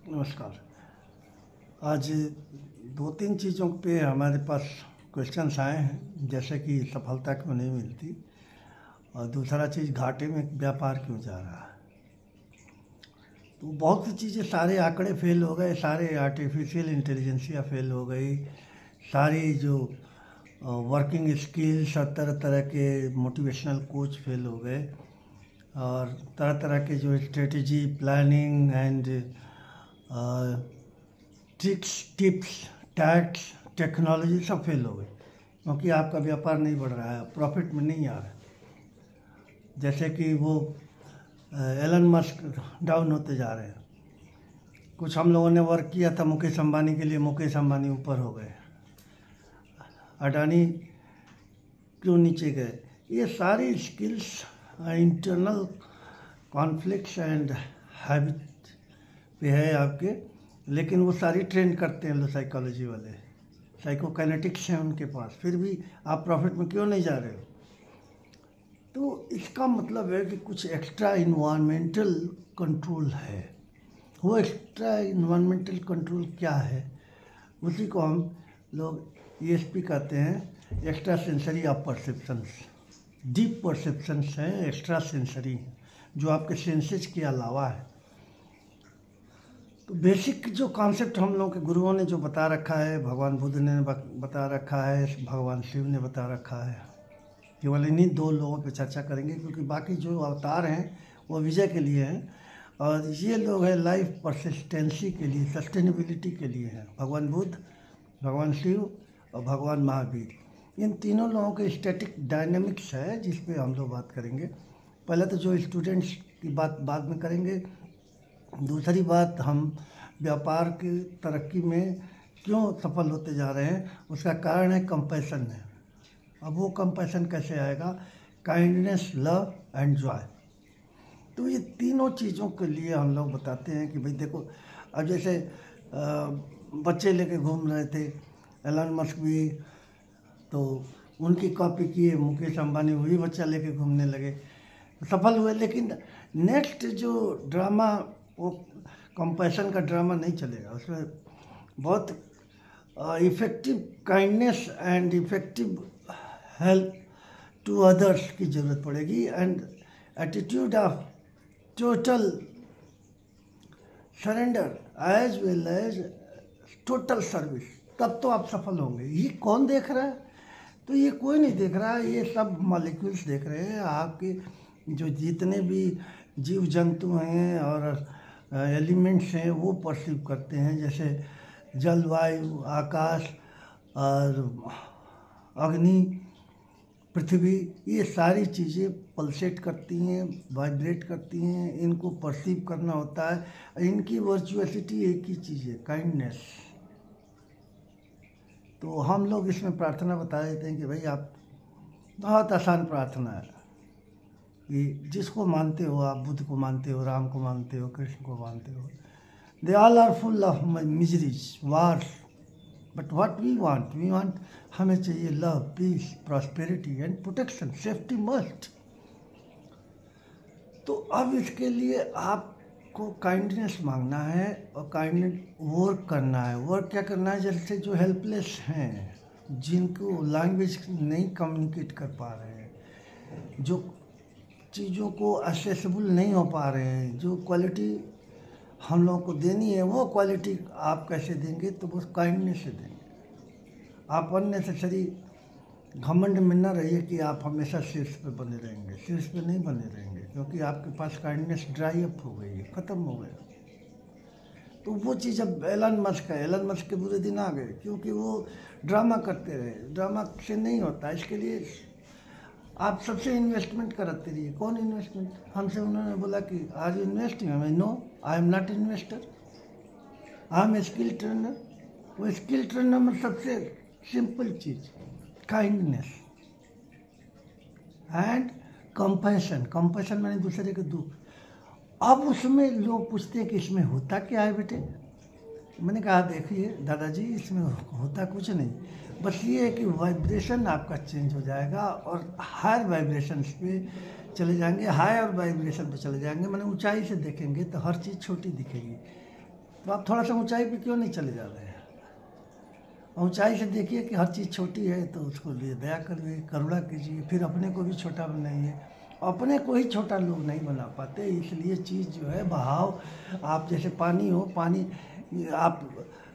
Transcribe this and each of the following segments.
नमस्कार। आज दो तीन चीज़ों पे हमारे पास क्वेश्चंस आए हैं, जैसे कि सफलता क्यों नहीं मिलती और दूसरा चीज़ घाटे में व्यापार क्यों जा रहा है। तो बहुत सी चीज़ें, सारे आंकड़े फेल हो गए, सारे आर्टिफिशियल इंटेलिजेंसिया फेल हो गई, सारी जो वर्किंग स्किल्स और तरह तरह के मोटिवेशनल कोच फेल हो गए और तरह तरह के जो strategy planning and tricks tips tax technology सब फेल हो गई, क्योंकि आपका व्यापार नहीं बढ़ रहा है, प्रॉफिट में नहीं आ रहा है। जैसे कि वो एलन मस्क डाउन होते जा रहे हैं। कुछ हम लोगों ने वर्क किया था मुकेश अंबानी के लिए, मुकेश अंबानी ऊपर हो गए, अडानी क्यों नीचे गए। ये सारी skills internal conflicts and habit पे है आपके, लेकिन वो सारी ट्रेन करते हैं लोग, साइकोलॉजी वाले, साइकोकाइनेटिक्स हैं उनके पास, फिर भी आप प्रॉफिट में क्यों नहीं जा रहे हो। तो इसका मतलब है कि कुछ एक्स्ट्रा इन्वायरमेंटल कंट्रोल है। वो एक्स्ट्रा इन्वायरमेंटल कंट्रोल क्या है, उसी को हम लोग ESP कहते हैं, extra sensory of perceptions. Deep perceptions हैं, एक्स्ट्रा सेंसरी, जो आपके सेंसेस के अलावा है। तो बेसिक जो कॉन्सेप्ट हम लोगों के गुरुओं ने जो बता रखा है, भगवान बुद्ध ने बता रखा है, भगवान शिव ने बता रखा है, केवल इन्हीं दो लोगों पे चर्चा करेंगे, क्योंकि बाकी जो अवतार हैं वो विजय के लिए हैं और ये लोग हैं लाइफ परसिस्टेंसी के लिए, सस्टेनेबिलिटी के लिए हैं। भगवान बुद्ध, भगवान शिव और भगवान महावीर, इन तीनों लोगों के स्टैटिक डायनेमिक्स है, जिस पे हम लोग बात करेंगे। पहले तो जो स्टूडेंट्स की बात बाद में करेंगे। दूसरी बात, हम व्यापार की तरक्की में क्यों सफल होते जा रहे हैं, उसका कारण है कंपैशन है। अब वो कंपैशन कैसे आएगा, काइंडनेस, लव एंड जॉय। तो ये तीनों चीज़ों के लिए हम लोग बताते हैं कि भाई देखो, अब जैसे बच्चे लेके घूम रहे थे, एलन मस्क भी, तो उनकी कॉपी किए मुकेश अंबानी, वही बच्चा लेके घूमने लगे, सफल हुए। लेकिन नेक्स्ट जो ड्रामा, वो कंपैशन का ड्रामा नहीं चलेगा, उसमें बहुत effective kindness and effective help to others की ज़रूरत पड़ेगी एंड attitude of total surrender as well as total service, तब तो आप सफल होंगे। ये कौन देख रहा है, तो ये कोई नहीं देख रहा है, ये सब मॉलिक्यूल्स देख रहे हैं। आपके जो जितने भी जीव जंतु हैं और एलिमेंट्स हैं वो परसीव करते हैं, जैसे जल, वायु, आकाश और अग्नि, पृथ्वी, ये सारी चीज़ें पल्सेट करती हैं, वाइब्रेट करती हैं, इनको परसीव करना होता है। इनकी वर्चुअलिटी एक ही चीज़ है, काइंडनेस। तो हम लोग इसमें प्रार्थना बता देते हैं कि भाई आप, बहुत आसान प्रार्थना है कि जिसको मानते हो, आप बुद्ध को मानते हो, राम को मानते हो, कृष्ण को मानते हो, they all are full of miseries, wars, but what we want, हमें चाहिए love, peace, prosperity and protection, safety must. तो अब इसके लिए आपको काइंडनेस मांगना है और काइंडनेस वर्क करना है। वर्क क्या करना है, जैसे जो हेल्पलेस हैं, जिनको लैंग्वेज नहीं कम्युनिकेट कर पा रहे हैं, जो चीज़ों को एक्सेसिबल नहीं हो पा रहे हैं, जो क्वालिटी हम लोगों को देनी है, वो क्वालिटी आप कैसे देंगे, तो वो काइंडनेस से देंगे। आप अननेसेसरी घमंड में न रहिए कि आप हमेशा शीर्ष पे बने रहेंगे, शीर्ष पे नहीं बने रहेंगे, क्योंकि आपके पास काइंडनेस ड्राई अप हो गई है, ख़त्म हो गया। तो वो चीज़ अब एलन मस्क है, एलन मस्क के बुरे दिन आ गए, क्योंकि वो ड्रामा करते रहे। ड्रामा से नहीं होता, इसके लिए आप सबसे इन्वेस्टमेंट कराते रहिए। कौन इन्वेस्टमेंट, हमसे उन्होंने बोला कि आर यू इन्वेस्टिंग, मैं no, I am not investor, I am skill trainer. वो स्किल ट्रेनर में सबसे सिंपल चीज़ काइंडनेस एंड कंपैशन। कंपैशन मैंने दूसरे के दुख। अब उसमें लोग पूछते हैं कि इसमें होता क्या है बेटे। मैंने कहा देखिए दादाजी, इसमें होता कुछ नहीं, बस ये है कि वाइब्रेशन आपका चेंज हो जाएगा और हायर वाइब्रेशंस पे चले जाएंगे, हायर वाइब्रेशन पे चले जाएंगे, मैंने ऊंचाई से देखेंगे तो हर चीज़ छोटी दिखेगी। तो आप थोड़ा सा ऊंचाई पे क्यों नहीं चले जा रहे हैं? ऊंचाई से देखिए कि हर चीज़ छोटी है, तो उसको लिए दया करिए, करुणा कीजिए, फिर अपने को भी छोटा बनाइए। अपने को ही छोटा लोग नहीं बना पाते, इसलिए चीज़ जो है बहाव, आप जैसे पानी हो, पानी आप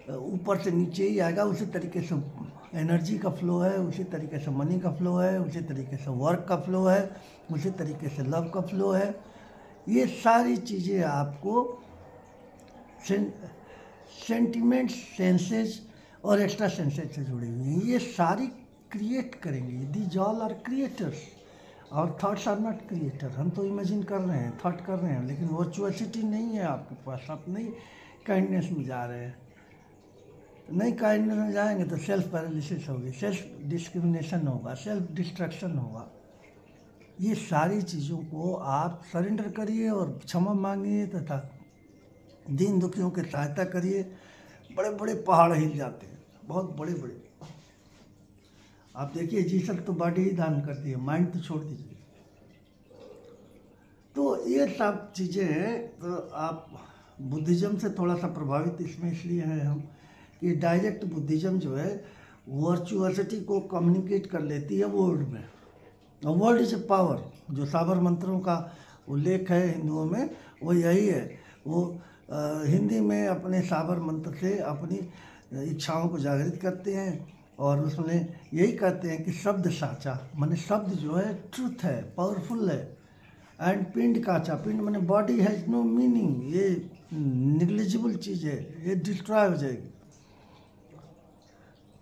ऊपर से नीचे ही आएगा, उसी तरीके से एनर्जी का फ्लो है, उसी तरीके से मनी का फ्लो है, उसी तरीके से वर्क का फ्लो है, उसी तरीके से लव का फ्लो है। ये सारी चीज़ें आपको सेंटिमेंट्स, सेंसेस और एक्स्ट्रा सेंसेस से जुड़ी हुई हैं। ये सारी क्रिएट करेंगी। दीज ऑल आर क्रिएटर्स और थॉट्स आर नॉट क्रिएटर। हम तो इमेजिन कर रहे हैं, थॉट कर रहे हैं, लेकिन वर्चुअसिटी नहीं है आपके पास। आप नहीं काइंडनेस में जा रहे हैं। नहीं काइंडनेस में जाएंगे तो सेल्फ पैरालिसिस होगी, सेल्फ डिस्क्रिमिनेशन होगा, सेल्फ डिस्ट्रक्शन होगा। ये सारी चीज़ों को आप सरेंडर करिए और क्षमा मांगिए तथा दीन दुखियों की सहायता करिए। बड़े बड़े पहाड़ हिल जाते हैं, बहुत बड़े बड़े। आप देखिए जीसस तो बॉडी ही दान कर दी है, माइंड तो छोड़ दीजिए। तो ये सब चीज़ें हैं। तो आप बुद्धिज़्म से थोड़ा सा प्रभावित इसमें इसलिए हैं हम कि डायरेक्ट बुद्धिज़्म जो है वर्चुअसिटी को कम्युनिकेट कर लेती है वर्ड में। Word is a power. जो साबर मंत्रों का उल्लेख है हिंदुओं में, वो यही है। वो हिंदी में अपने साबर मंत्र से अपनी इच्छाओं को जागृत करते हैं और उसमें यही कहते हैं कि शब्द साचा, माने शब्द जो है ट्रूथ है, पावरफुल है। एंड पिंड काचा, पिंड माने बॉडी हैज़ नो मीनिंग, ये निग्लिजिबल चीज़ है, ये डिस्ट्रॉय हो जाएगी।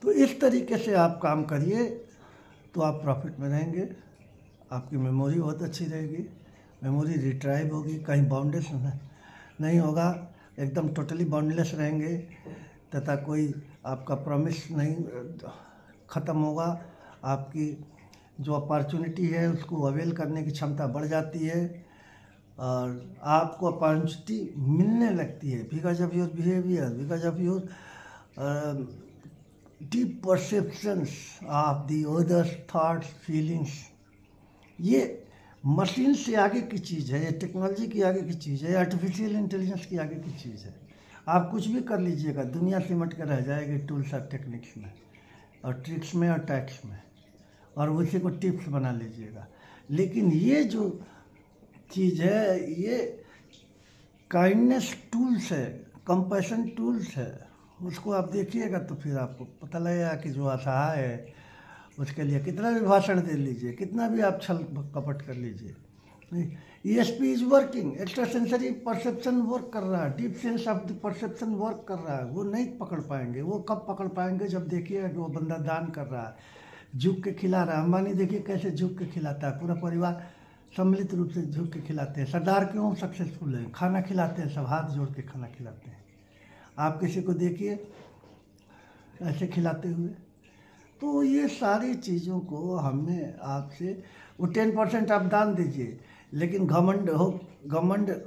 तो इस तरीके से आप काम करिए तो आप प्रॉफिट में रहेंगे। आपकी मेमोरी बहुत अच्छी रहेगी, मेमोरी रिट्राइव होगी, कहीं बाउंडेस नहीं होगा, एकदम टोटली बाउंडलेस रहेंगे तथा कोई आपका प्रॉमिस नहीं ख़त्म होगा। आपकी जो अपॉर्चुनिटी है उसको अवेल करने की क्षमता बढ़ जाती है और आपको अपॉर्चुनिटी मिलने लगती है because of your behaviour, because of your deep perceptions of the others thoughts, feelings. ये मशीन से आगे की चीज़ है, ये टेक्नोलॉजी की आगे की चीज़ है, आर्टिफिशियल इंटेलिजेंस की आगे की चीज़ है। आप कुछ भी कर लीजिएगा, दुनिया सिमट कर रह जाएगी टूल्स और टेक्निक्स में और ट्रिक्स में और टैक्स में, और उसी को टिप्स बना लीजिएगा। लेकिन ये जो चीज़ है ये काइंडनेस टूल्स है, कंपैशन टूल्स है। उसको आप देखिएगा तो फिर आपको पता लगेगा कि जो असहाय है उसके लिए कितना भी भाषण दे लीजिए, कितना भी आप छल कपट कर लीजिए, ESP is working, extra sensory perception work कर रहा है, deep sense of the perception work कर रहा है। वो नहीं पकड़ पाएंगे। वो कब पकड़ पाएंगे? जब देखिएगा कि वो बंदा दान कर रहा है, झुक के खिला रहा है। अंबानी देखिए कैसे झुक के खिलाता है, पूरा परिवार सम्मिलित रूप से झुक के खिलाते हैं। सरदार क्यों सक्सेसफुल है? खाना खिलाते हैं, सब हाथ जोड़ के खाना खिलाते हैं। आप किसी को देखिए ऐसे खिलाते हुए। तो ये सारी चीज़ों को हमें आपसे, वो 10% आप दान दीजिए, लेकिन घमंड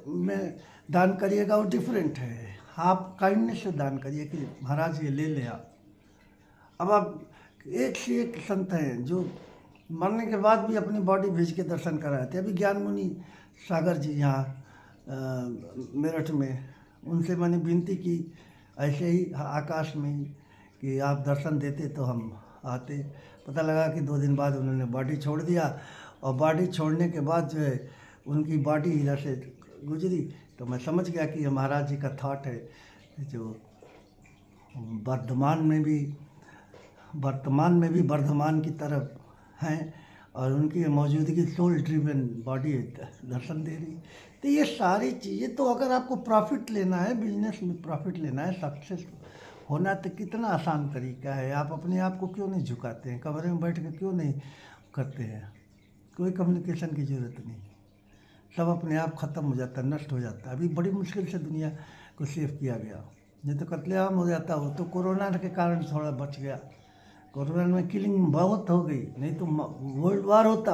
में दान करिएगा, वो डिफरेंट है। आप काइंडनेस से दान करिए कि महाराज ये ले ले आप। अब आप एक से एक संत हैं जो मरने के बाद भी अपनी बॉडी भेज के दर्शन कराए थे। अभी ज्ञान मुनि सागर जी यहाँ मेरठ में, उनसे मैंने विनती की ऐसे ही आकाश में ही कि आप दर्शन देते तो हम आते। पता लगा कि 2 दिन बाद उन्होंने बॉडी छोड़ दिया, और बॉडी छोड़ने के बाद जो है उनकी बॉडी इधर से गुजरी। तो मैं समझ गया कि ये महाराज जी का थॉट है जो वर्तमान में भी वर्धमान की तरफ हैं, और उनकी मौजूदगी सोल ड्रिवन बॉडी दर्शन दे रही। तो ये सारी चीज़ें, तो अगर आपको प्रॉफिट लेना है, बिजनेस में प्रॉफिट लेना है, सक्सेस होना, तो कितना आसान तरीका है। आप अपने आप को क्यों नहीं झुकाते हैं? कमरे में बैठ के क्यों नहीं करते हैं? कोई कम्युनिकेशन की ज़रूरत नहीं, सब अपने आप ख़त्म हो जाता है, नष्ट हो जाता है। अभी बड़ी मुश्किल से दुनिया को सेव किया गया, नहीं तो कत्लेआम हो जाता हो। तो कोरोना के कारण थोड़ा बच गया। कोरोना में किलिंग बहुत हो गई, नहीं तो वर्ल्ड वार होता।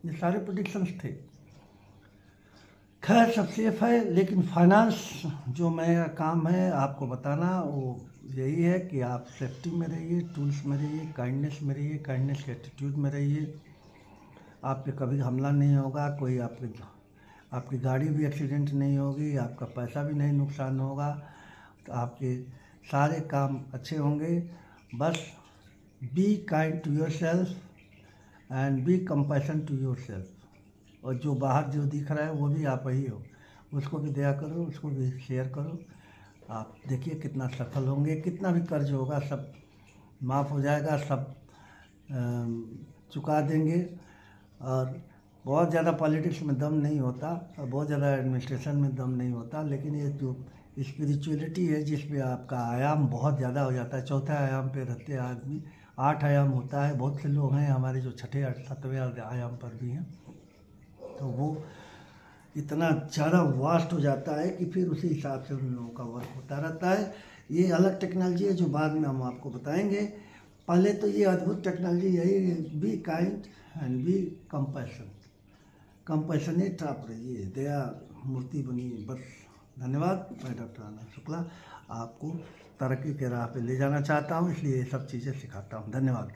ये सारे प्रेडिक्शंस थे। खैर सब सेफ है, लेकिन फाइनेंस जो मेरा काम है आपको बताना, वो यही है कि आप सेफ्टी में रहिए, टूल्स में रहिए, काइंडनेस में रहिए, काइंडनेस के एटीट्यूड में रहिए। आप पे कभी हमला नहीं होगा, कोई आपकी गाड़ी भी एक्सीडेंट नहीं होगी, आपका पैसा भी नहीं नुकसान होगा, तो आपके सारे काम अच्छे होंगे। बस be kind to your self and be compassion to your self. और जो बाहर जो दिख रहा है वो भी आप ही हो, उसको भी दया करो, उसको भी शेयर करो। आप देखिए कितना सफल होंगे, कितना भी कर्ज होगा सब माफ़ हो जाएगा, सब चुका देंगे। और बहुत ज़्यादा पॉलिटिक्स में दम नहीं होता और बहुत ज़्यादा एडमिनिस्ट्रेशन में दम नहीं होता, लेकिन ये जो स्पिरिचुअलिटी है जिसमें आपका आयाम बहुत ज़्यादा हो जाता है, चौथे आयाम पे रहते हैं आदमी, 8 आयाम होता है, बहुत से लोग हैं हमारे जो छठे 7वें आयाम पर भी हैं, तो वो इतना ज़्यादा वास्ट हो जाता है कि फिर उसी हिसाब से उन लोगों का वर्क होता रहता है। ये अलग टेक्नोलॉजी है जो बाद में हम आपको बताएंगे। पहले तो ये अद्भुत टेक्नोलॉजी यही, be kind and be compassion, compassionate आप रहिए, दया मूर्ति बनिए। बस धन्यवाद। मैं डॉक्टर आनंद शुक्ला आपको तरक्की के राह पे ले जाना चाहता हूँ, इसलिए ये सब चीज़ें सिखाता हूँ। धन्यवाद।